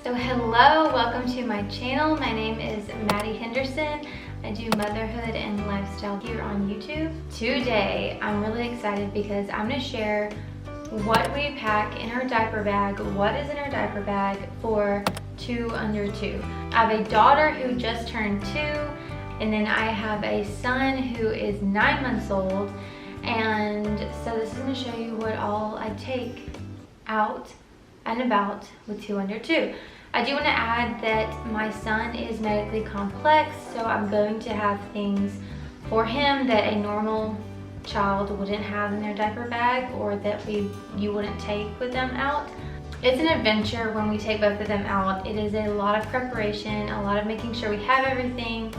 So hello, welcome to my channel. My name is Maddie Henderson. I do motherhood and lifestyle here on YouTube. Today, I'm really excited because I'm gonna share what we pack in our diaper bag, what is in our diaper bag for 2 under 2. I have a daughter who just turned 2, and then I have a son who is 9 months old. And so this is gonna show you what all I take out and about with 2 under 2. I do want to add that my son is medically complex, so I'm going to have things for him that a normal child wouldn't have in their diaper bag, or that you wouldn't take with them out. It's an adventure when we take both of them out. It is a lot of preparation, a lot of making sure we have everything,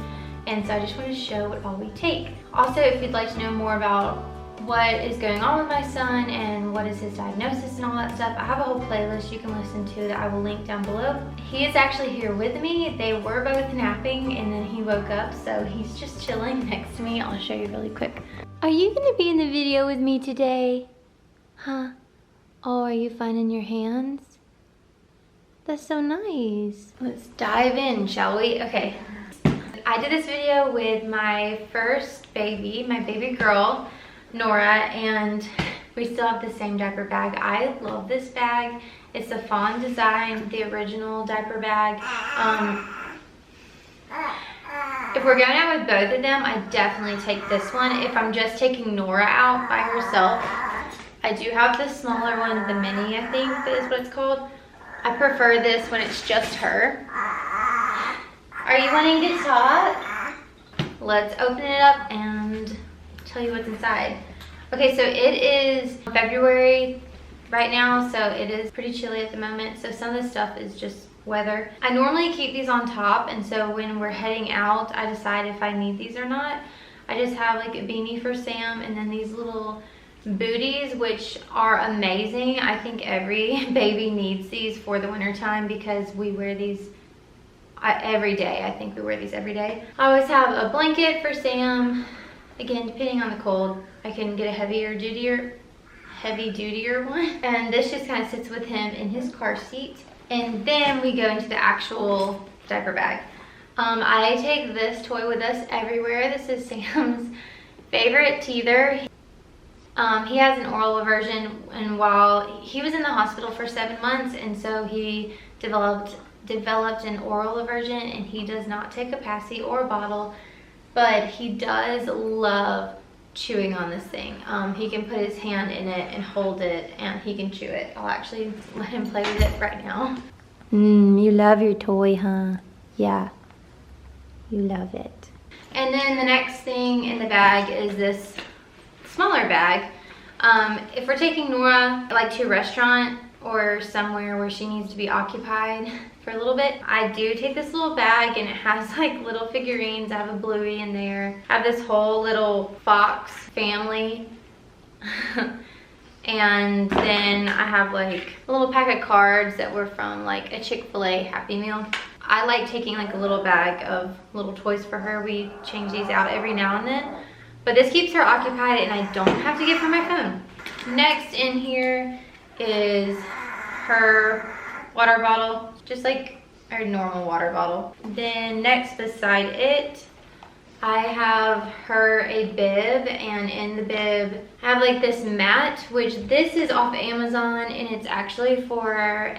and so I just want to show what all we take. Also, if you'd like to know more about what is going on with my son and what is his diagnosis and all that stuff, I have a whole playlist you can listen to that I will link down below. He is actually here with me. They were both napping and then he woke up, so he's just chilling next to me. I'll show you really quick. Are you gonna be in the video with me today? Huh? Oh, are you finding your hands? That's so nice. Let's dive in, shall we? Okay. I did this video with my first baby, my baby girl, Nora, and we still have the same diaper bag. I love this bag. It's the Fawn design, the original diaper bag. If we're going out with both of them, I definitely take this one. If I'm just taking Nora out by herself, I do have the smaller one, the mini, I think that is what it's called. I prefer this when it's just her. Are you wanting to talk? Let's open it up and tell you what's inside. Okay, so it is February right now, so it is pretty chilly at the moment, so some of the stuff is just weather. I normally keep these on top, and so when we're heading out, I decide if I need these or not. I just have like a beanie for Sam, and then these little booties, which are amazing. I think every baby needs these for the winter time because we wear these every day. I think we wear these every day. I always have a blanket for Sam. Again, depending on the cold, I can get a heavy dutier one. And this just kind of sits with him in his car seat. And then we go into the actual diaper bag. I take this toy with us everywhere. This is Sam's favorite teether. He has an oral aversion, and while he was in the hospital for 7 months, and so he developed an oral aversion, and he does not take a passy or a bottle. But he does love chewing on this thing. He can put his hand in it and hold it, and he can chew it. I'll actually let him play with it right now. You love your toy, huh? Yeah, you love it. And then the next thing in the bag is this smaller bag. If we're taking Nora like to a restaurant or somewhere where she needs to be occupied for a little bit, I do take this little bag, and it has like little figurines. I have a Bluey in there. I have this whole little fox family. And then I have like a little pack of cards that were from like a Chick-fil-A Happy Meal. I like taking like a little bag of little toys for her. We change these out every now and then. But this keeps her occupied, and I don't have to give her my phone. Next in here is her water bottle, just like our normal water bottle. Then next beside it, I have her a bib, and in the bib I have like this mat, which this is off Amazon, and it's actually for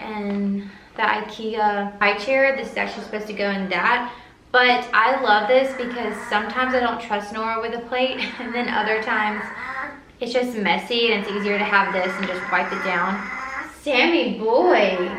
the IKEA high chair. This is actually supposed to go in that. But I love this because sometimes I don't trust Nora with a plate, and then other times it's just messy, and it's easier to have this and just wipe it down. Sammy boy.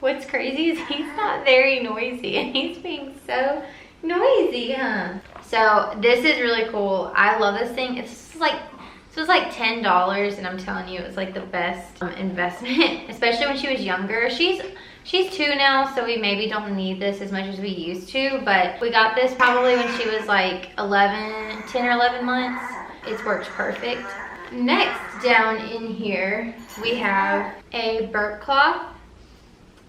What's crazy is he's not very noisy, and he's being so noisy, huh? So this is really cool. I love this thing. This was like $10, and I'm telling you, it was like the best investment, especially when she was younger. She's 2 now, so we maybe don't need this as much as we used to, but we got this probably when she was like 10 or 11 months. It's worked perfect. Next down in here, we have a burp cloth.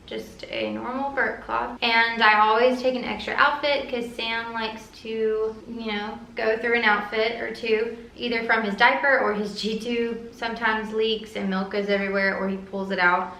Just a normal burp cloth. And I always take an extra outfit because Sam likes to, you know, go through an outfit or two, either from his diaper or his Gtube. Sometimes leaks and milk goes everywhere, or he pulls it out.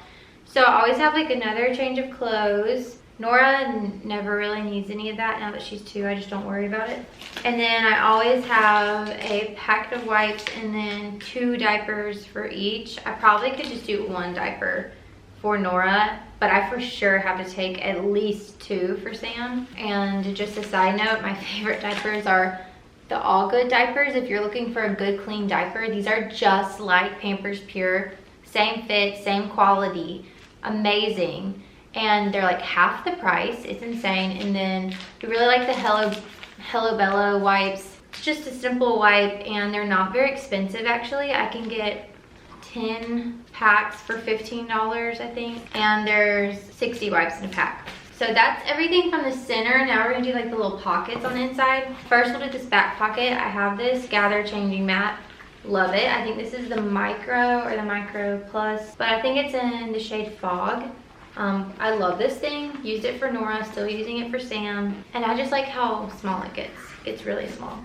So I always have like another change of clothes. Nora never really needs any of that. Now that she's 2, I just don't worry about it. And then I always have a packet of wipes and then 2 diapers for each. I probably could just do 1 diaper for Nora, but I for sure have to take at least 2 for Sam. And just a side note, my favorite diapers are the All Good diapers. If you're looking for a good clean diaper, these are just like Pampers Pure. Same fit, same quality, amazing. And they're like half the price. It's insane. And then I really like the Hello Bella wipes. It's just a simple wipe and they're not very expensive actually. I can get 10 packs for $15, I think. And there's 60 wipes in a pack. So that's everything from the center. Now we're gonna do like the little pockets on the inside. First we'll do this back pocket. I have this Gather changing mat. Love it. I think this is the Micro or the Micro Plus, but I think it's in the shade Fog. I love this thing. Used it for Nora, still using it for Sam. And I just like how small it gets. It's really small.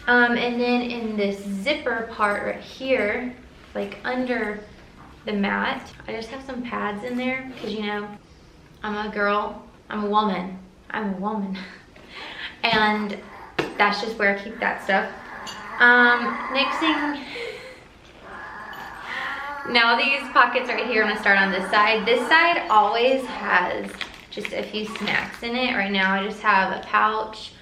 And then in this zipper part right here, like under the mat, I just have some pads in there because, you know, I'm a girl, I'm a woman. And that's just where I keep that stuff. Next thing, now these pockets right here, I'm gonna start on this side. This side always has just a few snacks in it. Right now I just have a pouch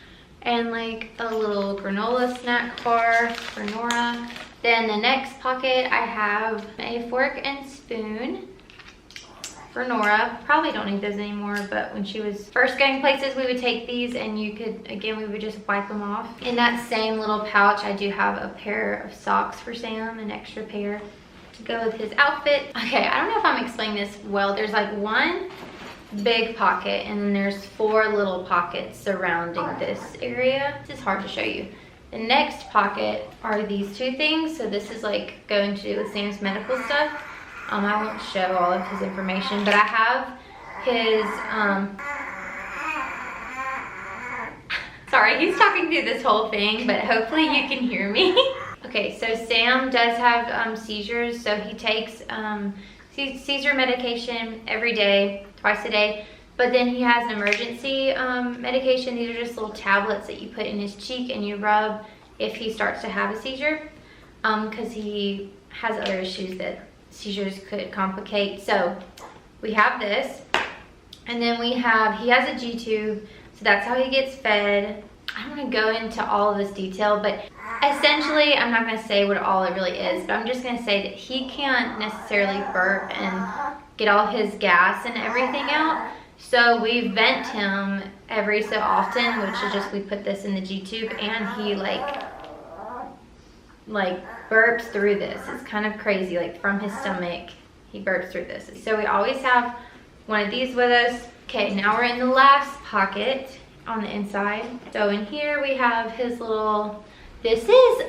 and like a little granola snack bar for Nora. Then the next pocket, I have a fork and spoon for Nora. Probably don't need those anymore, but when she was first going places, we would take these and you could, again, we would just wipe them off. In that same little pouch, I do have a pair of socks for Sam, an extra pair to go with his outfit. Okay, I don't know if I'm explaining this well. There's like one big pocket and then there's 4 little pockets surrounding this area. This is hard to show you. The next pocket are these 2 things. So this is like going to do with Sam's medical stuff. I won't show all of his information, but I have his, sorry, he's talking through this whole thing, but hopefully you can hear me. Okay, so Sam does have seizures, so he takes seizure medication every day, twice a day, but then he has an emergency medication. These are just little tablets that you put in his cheek and you rub if he starts to have a seizure, because he has other issues that seizures could complicate. So we have this, and then he has a Gtube, so that's how he gets fed. I don't want to go into all of this detail, but essentially I'm not going to say what all it really is, but I'm just going to say that he can't necessarily burp and get all his gas and everything out, so we vent him every so often, which is just we put this in the Gtube and he like burps through this. It's kind of crazy, like from his stomach he burps through this. So we always have one of these with us. Okay, now we're in the last pocket on the inside. So in here we have his little, this is,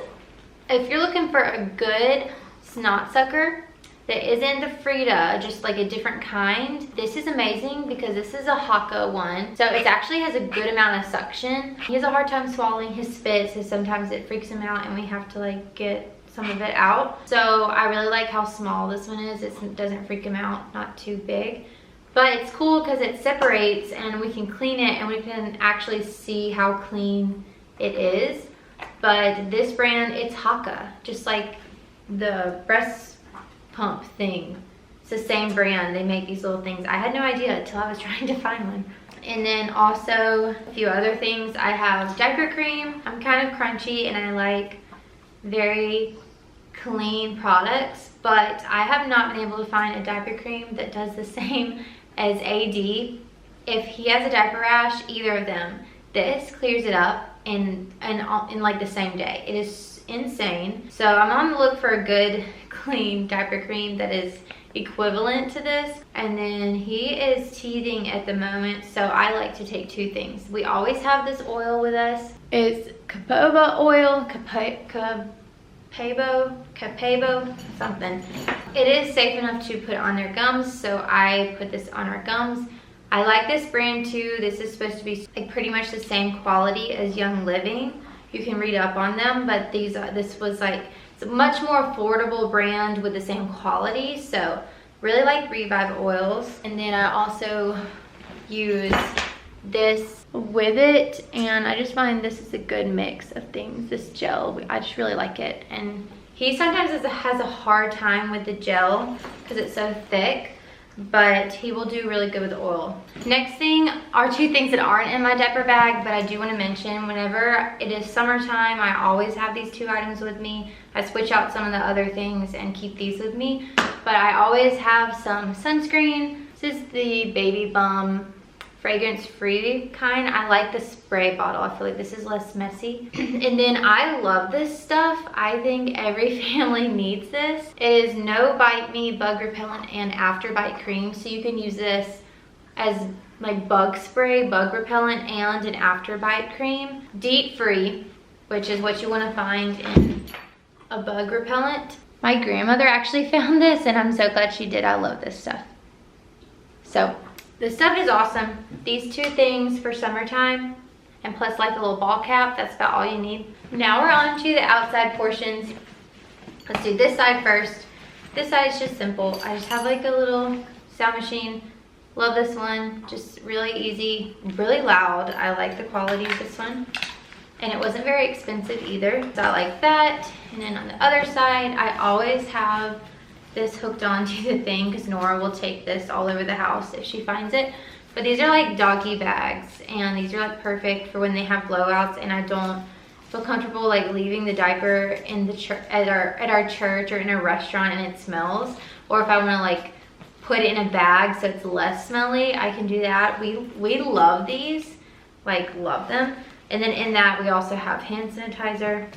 if you're looking for a good snot sucker that isn't the Frida, just like a different kind, this is amazing because this is a Haka one. So it actually has a good amount of suction. He has a hard time swallowing his spit, so sometimes it freaks him out and we have to like get some of it out. So I really like how small this one is. It doesn't freak him out, not too big. But it's cool because it separates and we can clean it and we can actually see how clean it is. But this brand, it's Haka, just like the breast pump thing. It's the same brand. They make these little things. I had no idea until I was trying to find one. And then also a few other things. I have diaper cream. I'm kind of crunchy and I like very clean products, but I have not been able to find a diaper cream that does the same as AD. If he has a diaper rash, either of them, this clears it up in like the same day. It is insane. So I'm on the look for a good clean diaper cream that is equivalent to this. And then he is teething at the moment, so I like to take 2 things. We always have this oil with us. It's Capoba oil, Capabo, something. It is safe enough to put on their gums, so I put this on our gums. I like this brand too. This is supposed to be like pretty much the same quality as Young Living. You can read up on them, but this was like, it's a much more affordable brand with the same quality. So Really like Revive oils. And then I also use this with it, and I just find this is a good mix of things. This gel, I just really like it. And he sometimes has a hard time with the gel because it's so thick, but he will do really good with the oil. Next thing are two things that aren't in my diaper bag, but I do want to mention whenever it is summertime, I always have these two items with me. I switch out some of the other things and keep these with me, but I always have some sunscreen. This is the Baby Bum fragrance-free kind. I like the spray bottle. I feel like this is less messy. And then I love this stuff. I think every family needs this. It is No Bite Me bug repellent and after bite cream, so you can use this as like bug spray, bug repellent, and an after bite cream. DEET free, which is what you want to find in a bug repellent. My grandmother actually found this, and I'm so glad she did. I love this stuff. So this stuff is awesome. These two things for summertime, and plus like a little ball cap, that's about all you need. Now we're on to the outside portions. Let's do this side first. This side is just simple. I just have like a little sound machine. Love this one, just really easy, really loud. I like the quality of this one. And it wasn't very expensive either. So I like that. And then on the other side, I always have this hooked onto the thing because Nora will take this all over the house if she finds it. But these are like doggy bags, and these are like perfect for when they have blowouts and I don't feel comfortable like leaving the diaper in the at our church or in a restaurant and it smells, or if I want to like put it in a bag so it's less smelly, I can do that. We love these, like love them. And then in that we also have hand sanitizer.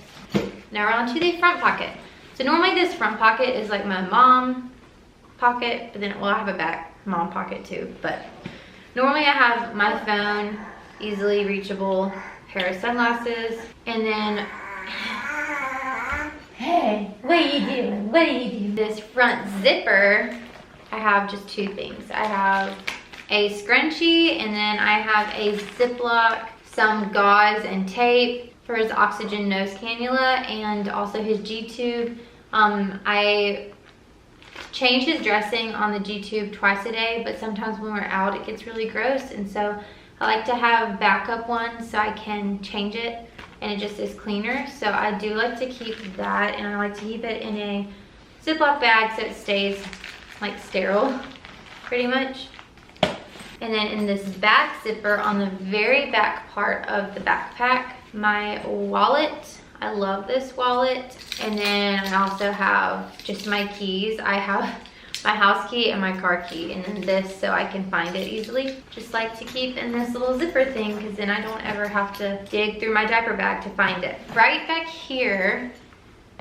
Now we're on to the front pocket. So normally this front pocket is like my mom pocket, but then, well, I have a back mom pocket too, but normally I have my phone, easily reachable, pair of sunglasses, and then, hey, what are you doing? What are you doing? This front zipper, I have just two things. I have a scrunchie, and then I have a Ziploc, some gauze and tape for his oxygen nose cannula, and also his Gtube. I change his dressing on the Gtube twice a day, but sometimes when we're out it gets really gross, and so I like to have backup ones so I can change it and it just is cleaner. So I do like to keep that, and I like to keep it in a Ziploc bag so it stays like sterile pretty much. And then in this back zipper on the very back part of the backpack, my wallet. I love this wallet. And then I also have just my keys. I have my house key and my car key, and then this so I can find it easily. Just like to keep in this little zipper thing because then I don't ever have to dig through my diaper bag to find it. Right back here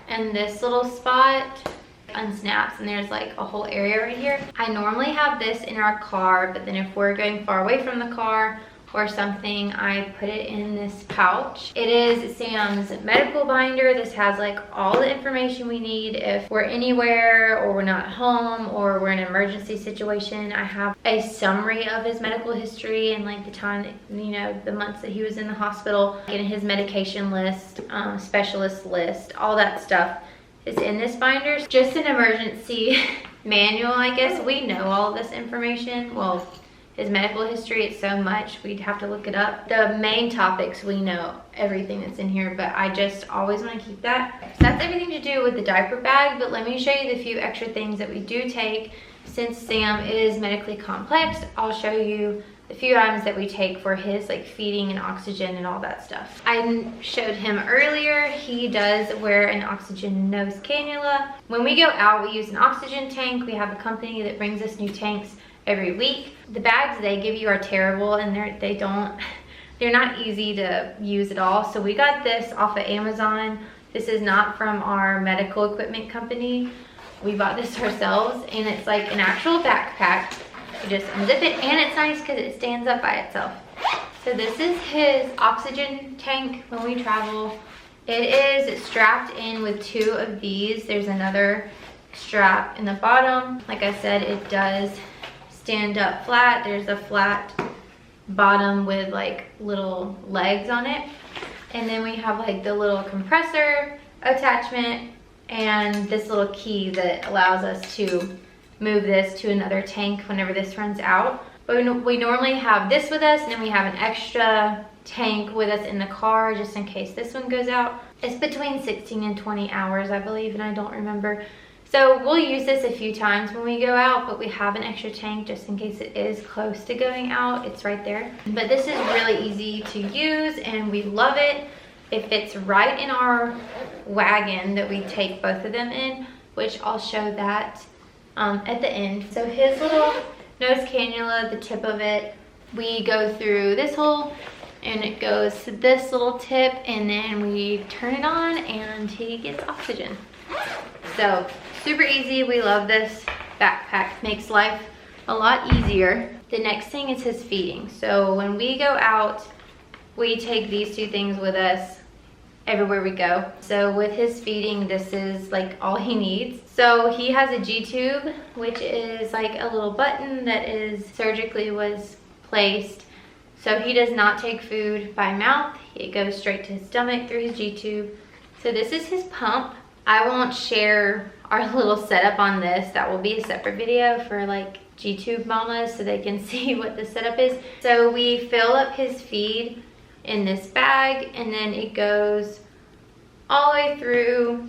in this little spot, unsnaps, and there's like a whole area right here. I normally have this in our car, but then if we're going far away from the car or something, I put it in this pouch. It is Sam's medical binder. This has like all the information we need if we're anywhere or we're not home or we're in an emergency situation. I have a summary of his medical history and like the time that, you know, the months that he was in the hospital, and his medication list, specialist list, all that stuff is in this binder. Just an emergency manual, I guess. We know all of this information. Well, his medical history, it's so much, we'd have to look it up. The main topics, we know everything that's in here, but I just always want to keep that. So that's everything to do with the diaper bag, but let me show you the few extra things that we do take. Since Sam is medically complex, I'll show you the few items that we take for his like feeding and oxygen and all that stuff. I showed him earlier, he does wear an oxygen nose cannula. When we go out, we use an oxygen tank. We have a company that brings us new tanks every week. The bags they give you are terrible, and they're not easy to use at all. So we got this off of Amazon. This is not from our medical equipment company. We bought this ourselves, and it's like an actual backpack. You just unzip it, and it's nice because it stands up by itself. So this is his oxygen tank when we travel. It is strapped in with two of these. There's another strap in the bottom. Like I said, it does stand up flat. There's a flat bottom with like little legs on it, and then we have like the little compressor attachment and this little key that allows us to move this to another tank whenever this runs out. But we normally have this with us, and then we have an extra tank with us in the car just in case this one goes out. It's between 16 and 20 hours, I believe, and I don't remember. So we'll use this a few times when we go out, but we have an extra tank just in case it is close to going out. It's right there. But this is really easy to use and we love it. It fits right in our wagon that we take both of them in, which I'll show that at the end. So his little nose cannula, the tip of it, we go through this hole and it goes to this little tip, and then we turn it on and he gets oxygen. So super easy. We love this backpack. Makes life a lot easier. The next thing is his feeding. So when we go out, we take these two things with us everywhere we go. So with his feeding, this is like all he needs. So he has a Gtube, which is like a little button that is surgically was placed. So he does not take food by mouth. It goes straight to his stomach through his Gtube. So this is his pump. I won't share our little setup on this. That will be a separate video for like Gtube mamas so they can see what the setup is. So we fill up his feed in this bag, and then it goes all the way through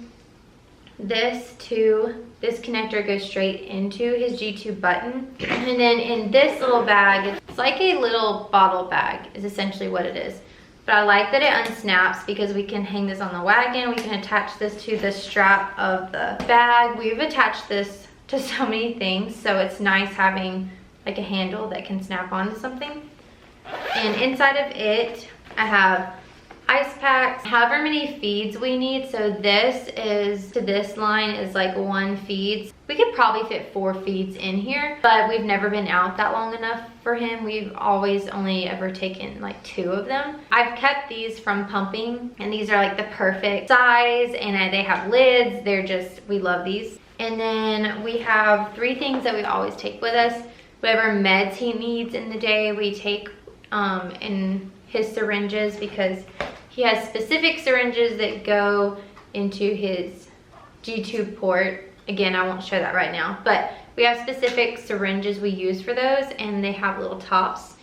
this to this connector, goes straight into his Gtube button. And then in this little bag, it's like a little bottle bag is essentially what it is. But I like that it unsnaps because we can hang this on the wagon. We can attach this to the strap of the bag. We've attached this to so many things, so it's nice having like a handle that can snap onto something. And inside of it, I have ice packs, however many feeds we need. So this is, to this line is like 1 feed. We could probably fit 4 feeds in here, but we've never been out that long enough for him. We've always only ever taken like 2 of them. I've kept these from pumping, and these are like the perfect size, and they have lids. They're just, we love these. And then we have 3 things that we always take with us. Whatever meds he needs in the day, we take in his syringes, because he has specific syringes that go into his Gtube port. Again, I won't show that right now, but we have specific syringes we use for those, and they have little tops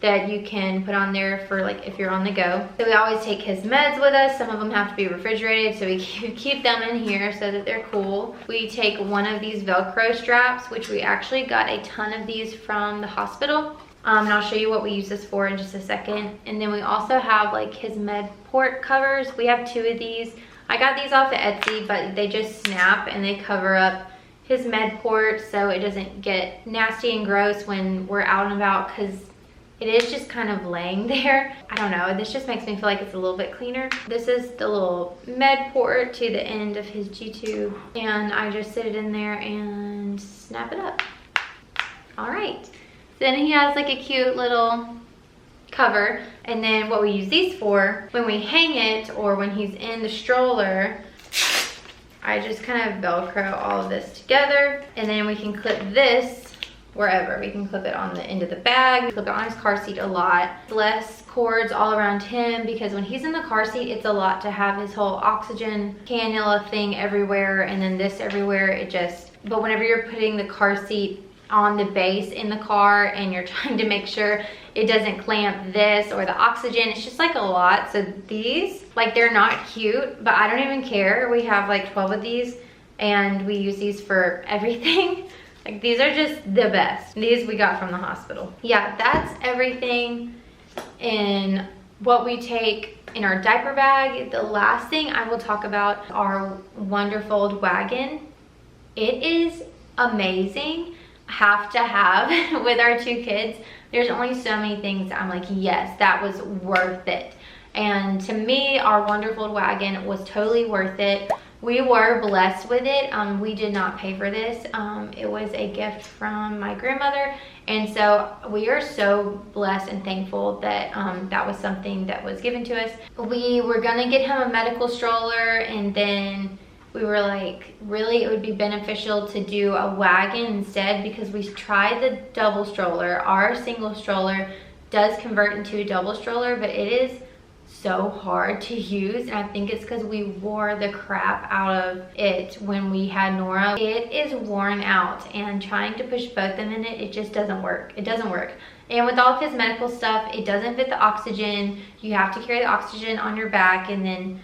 that you can put on there for like if you're on the go. So we always take his meds with us. Some of them have to be refrigerated, so we keep them in here so that they're cool. We take one of these Velcro straps, which we actually got a ton of these from the hospital. And I'll show you what we use this for in just a second. And then we also have like his med port covers. We have 2 of these. I got these off of Etsy, but they just snap and they cover up his med port so it doesn't get nasty and gross when we're out and about, because it is just kind of laying there. I don't know, this just makes me feel like it's a little bit cleaner. This is the little med port to the end of his Gtube, and I just sit it in there and snap it up. All right. Then he has like a cute little cover, and then what we use these for, when we hang it or when he's in the stroller, I just kind of Velcro all of this together, and then we can clip this wherever. We can clip it on the end of the bag. We clip it on his car seat a lot. Less cords all around him, because when he's in the car seat, it's a lot to have his whole oxygen cannula thing everywhere and then this everywhere. It just, but whenever you're putting the car seat on the base in the car and you're trying to make sure it doesn't clamp this or the oxygen, it's just like a lot. So these, like, they're not cute, but I don't even care. We have like 12 of these and we use these for everything. Like, these are just the best. These we got from the hospital. Yeah, that's everything in what we take in our diaper bag. The last thing I will talk about, our wonderful wagon. It is amazing. Have to have with our 2 kids. There's only so many things I'm like, yes, that was worth it. And to me, our wonderful wagon was totally worth it. We were blessed with it. We did not pay for this. It was a gift from my grandmother, and so we are so blessed and thankful that that was something that was given to us. We were gonna get him a medical stroller, and then we were like, really, it would be beneficial to do a wagon instead, because we tried the double stroller. Our single stroller does convert into a double stroller, but it is so hard to use, and I think it's because we wore the crap out of it when we had Nora. It is worn out, and trying to push both of them in it, it just doesn't work. It doesn't work. And with all of his medical stuff, it doesn't fit the oxygen. You have to carry the oxygen on your back, and then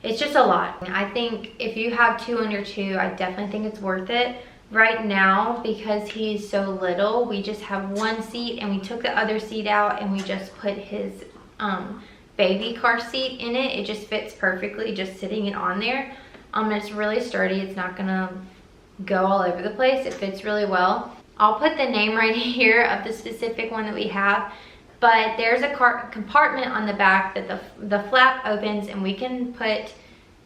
it's just a lot. I think if you have 2 under 2, I definitely think it's worth it. Right now, because he's so little, we just have 1 seat, and we took the other seat out and we just put his baby car seat in it. It just fits perfectly just sitting it on there. It's really sturdy. It's not gonna go all over the place. It fits really well. I'll put the name right here of the specific one that we have, but there's a compartment on the back that the flap opens, and we can put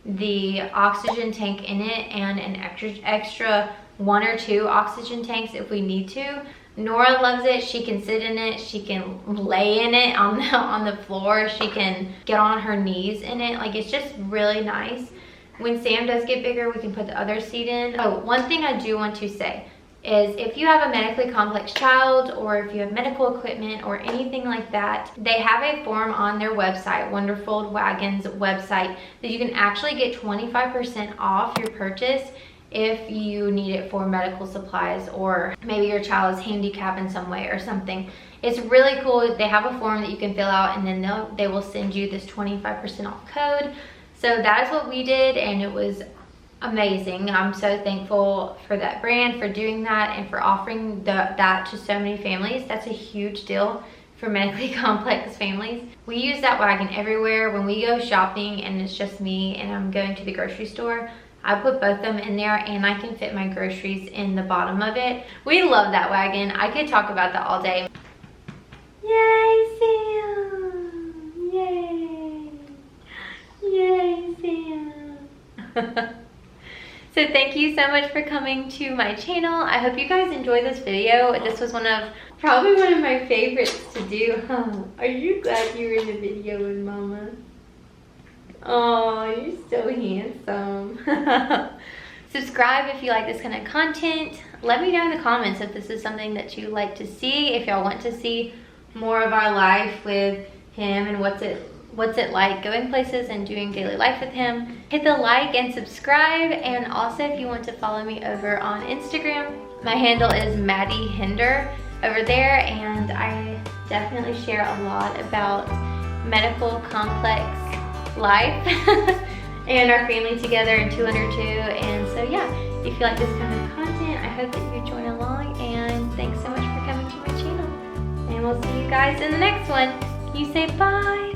the oxygen tank in it and an extra 1 or 2 oxygen tanks if we need to. Nora loves it. She can sit in it. She can lay in it on the floor. She can get on her knees in it. Like, it's just really nice. When Sam does get bigger, we can put the other seat in. Oh, one thing I do want to say is if you have a medically complex child, or if you have medical equipment or anything like that, they have a form on their website, Wonderful Wagon's website, that you can actually get 25% off your purchase if you need it for medical supplies, or maybe your child is handicapped in some way or something. It's really cool. They have a form that you can fill out, and then they will send you this 25% off code. So that is what we did, and it was amazing. I'm so thankful for that brand for doing that and for offering that to so many families. That's a huge deal for medically complex families. We use that wagon everywhere. When we go shopping and it's just me and I'm going to the grocery store, I put both of them in there, and I can fit my groceries in the bottom of it. We love that wagon. I could talk about that all day. Yay, Sam! Yay! Yay, Sam! So thank you so much for coming to my channel. I hope you guys enjoyed this video. This was probably one of my favorites to do. Are you glad you were in the video with Mama? Oh, you're so handsome. Subscribe if you like this kind of content. Let me know in the comments if this is something that you like to see, if y'all want to see more of our life with him and what's it like going places and doing daily life with him. Hit the like and subscribe, and also if you want to follow me over on Instagram, my handle is Maddie Hinder over there, and I definitely share a lot about medical complex life and our family together in 2 under 2. And so yeah, if you like this kind of content, I hope that you join along, and thanks so much for coming to my channel, and we'll see you guys in the next one. You say bye.